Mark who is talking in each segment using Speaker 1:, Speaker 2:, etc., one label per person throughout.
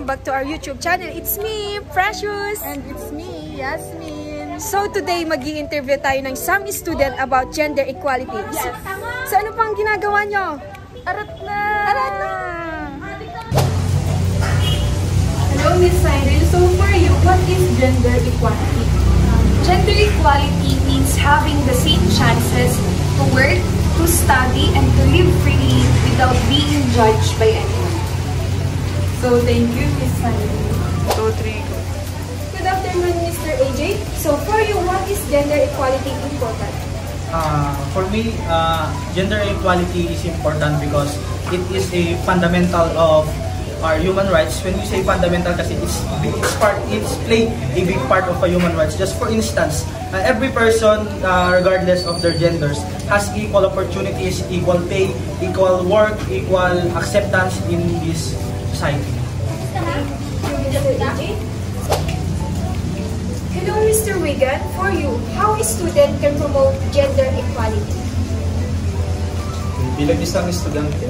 Speaker 1: welcome back to our YouTube channel. It's me, Precious!
Speaker 2: And it's me, Yasmin.
Speaker 1: So today, mag-i-interview tayo ng some student about gender equality.
Speaker 2: Yes.
Speaker 1: So ano pang ginagawa nyo?
Speaker 2: Arat na!
Speaker 1: Arat na!
Speaker 2: Hello, Miss Cyril. So for you, what is gender equality?
Speaker 3: Gender equality means having the same chances to work, to study, and to live freely without being judged by anyone.
Speaker 2: So thank you, Miss Cyril.
Speaker 1: Good afternoon, Mr. AJ. So for you, what is gender equality important?
Speaker 4: For me, gender equality is important because it is a fundamental of our human rights. When we say fundamental, kasi it's play a big part of a human rights. Just for instance, every person, regardless of their genders, has equal opportunities, equal pay, equal work, equal acceptance in this society.
Speaker 1: Hello, Mr. Wigan. For you, how a student can promote gender equality?
Speaker 5: Bilang isang estudyante,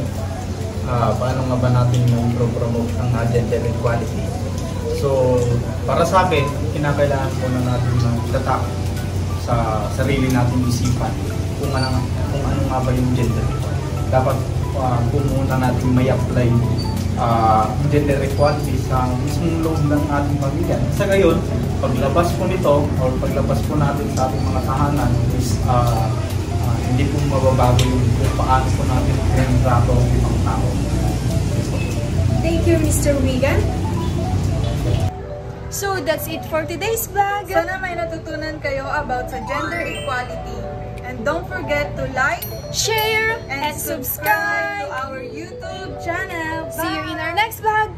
Speaker 5: paano nga ba natin promote ang gender equality? So, para sa akin, kinakailangan po na natin tatak sa sarili natin isipan kung ano nga ba yung gender equality. Dapat po muna natin may apply gender equality sa mismong loob ng ating pamilya. Sa gayon, paglabas po nito o paglabas po natin sa ating mga tahanan is hindi po mababago yung kung paano po natin pinag-trato ang ibang tao.
Speaker 1: Thank you, Mr. Wigan. So that's it for today's vlog.
Speaker 2: Sana may natutunan kayo about sa gender equality. And don't forget to like,
Speaker 1: Share,
Speaker 2: and subscribe to our YouTube channel.
Speaker 1: See you in our next vlog.